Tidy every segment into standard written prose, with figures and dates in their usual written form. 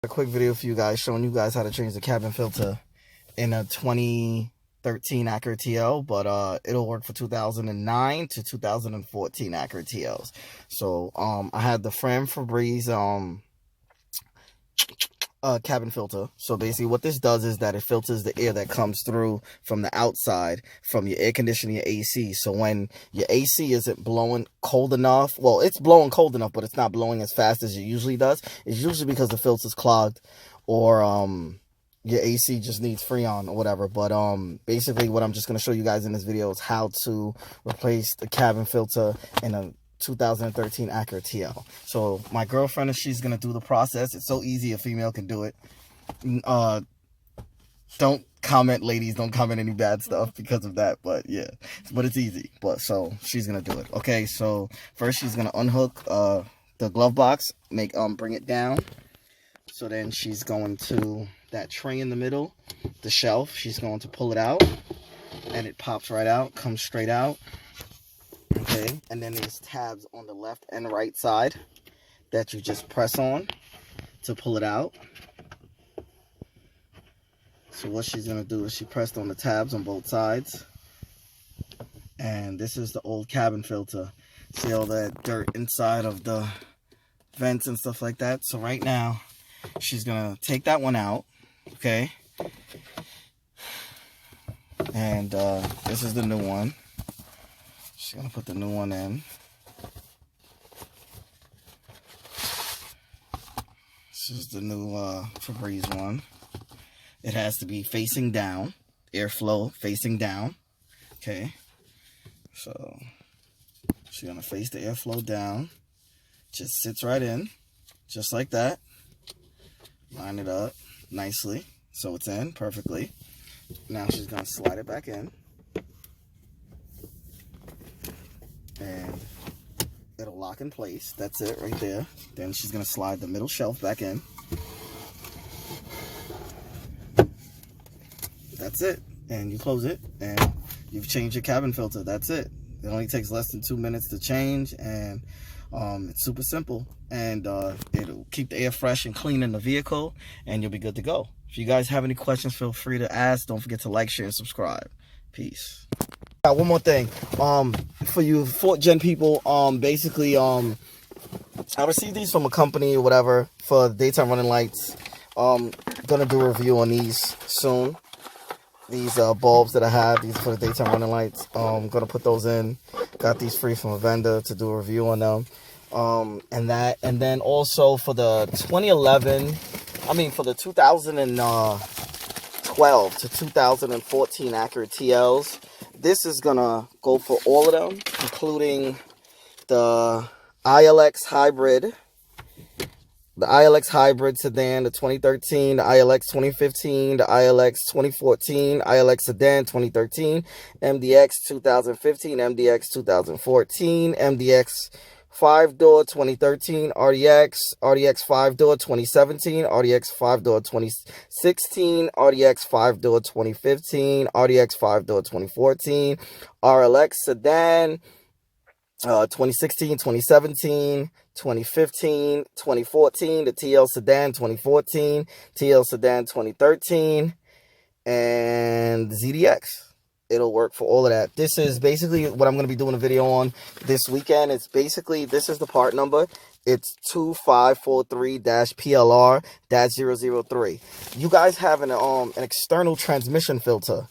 A quick video for you guys showing you guys how to change the cabin filter in a 2013 Acura TL, but it'll work for 2009 to 2014 Acura TLs. So I had the Fram Febreze cabin filter. So basically what this does is that it filters the air that comes through from the outside from your air conditioner, your AC. So when your AC isn't blowing cold enough, well, it's blowing cold enough, but it's not blowing as fast as it usually does. It's usually because the filter's clogged or your AC just needs Freon or whatever. But basically what I'm just going to show you guys in this video is how to replace the cabin filter in a 2013 Acura TL. So my girlfriend, she's gonna do the process. It's so easy, a female can do it. Don't comment, ladies, don't comment any bad stuff because of that, but yeah, but it's easy. But so she's gonna do it. Okay, so first she's gonna unhook the glove box, bring it down. So then she's going to that tray in the middle, the shelf, she's going to pull it out, and it pops right out, comes straight out. Okay, and then there's tabs on the left and right side that you just press on to pull it out. So what she's going to do is she pressed on the tabs on both sides. And this is the old cabin filter. See all that dirt inside of the vents and stuff like that? So right now, she's going to take that one out, okay? And this is the new one. She's going to put the new one in. This is the new Febreze one. It has to be facing down. Airflow facing down. Okay. So she's going to face the airflow down. Just sits right in. Just like that. Line it up nicely. So it's in perfectly. Now she's going to slide it back in. And it'll lock in place. That's it right there. Then she's going to slide the middle shelf back in. That's it. And you close it and you've changed your cabin filter. That's it. It only takes less than 2 minutes to change, and it's super simple, and it'll keep the air fresh and clean in the vehicle, and you'll be good to go. If you guys have any questions, feel free to ask. Don't forget to like, share, and subscribe. Peace. One more thing, for you 4th gen people, basically, I received these from a company or whatever for daytime running lights. Gonna do a review on these soon. These bulbs that I have, these are for the daytime running lights. Gonna put those in. Got these free from a vendor to do a review on them. And then also for the 2011, for the 2012 to 2014 Acura TLs. This is gonna go for all of them, including the ILX Hybrid, the ILX Hybrid Sedan, the 2013, the ILX 2015, the ILX 2014, ILX Sedan 2013, MDX 2015, MDX 2014, MDX 5-door 2013, RDX 5-door 2017, RDX 5-door 2016, RDX 5-door 2015, RDX 5-door 2014, RLX Sedan 2016, 2017, 2015, 2014, the TL Sedan 2014, TL Sedan 2013, and ZDX. It'll work for all of that. This is basically what I'm going to be doing a video on this weekend. It's basically, this is the part number. It's 2543-PLR-003. You guys have an external transmission filter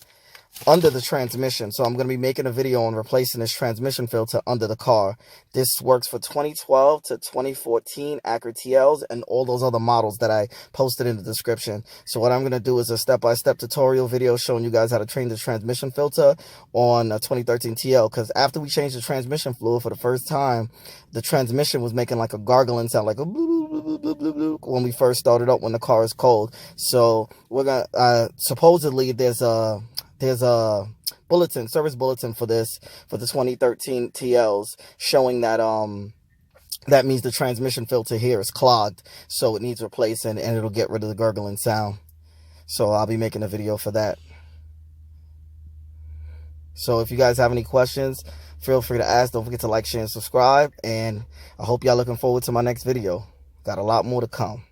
under the transmission, so I'm going to be making a video on replacing this transmission filter under the car. This works for 2012 to 2014 Acura TLs and all those other models that I posted in the description. So what I'm going to do is a step-by-step tutorial video showing you guys how to change the transmission filter on a 2013 TL, because after we changed the transmission fluid for the first time, the transmission was making like a gargling sound, like a bloop, bloop, bloop, bloop, bloop, when we first started up when the car is cold. So we're going to, supposedly there's a bulletin, service bulletin for this, for the 2013 TLs, showing that that means the transmission filter here is clogged, so it needs replacing, and it'll get rid of the gurgling sound. So I'll be making a video for that. So if you guys have any questions, feel free to ask. Don't forget to like, share, and subscribe, and I hope y'all looking forward to my next video. Got a lot more to come.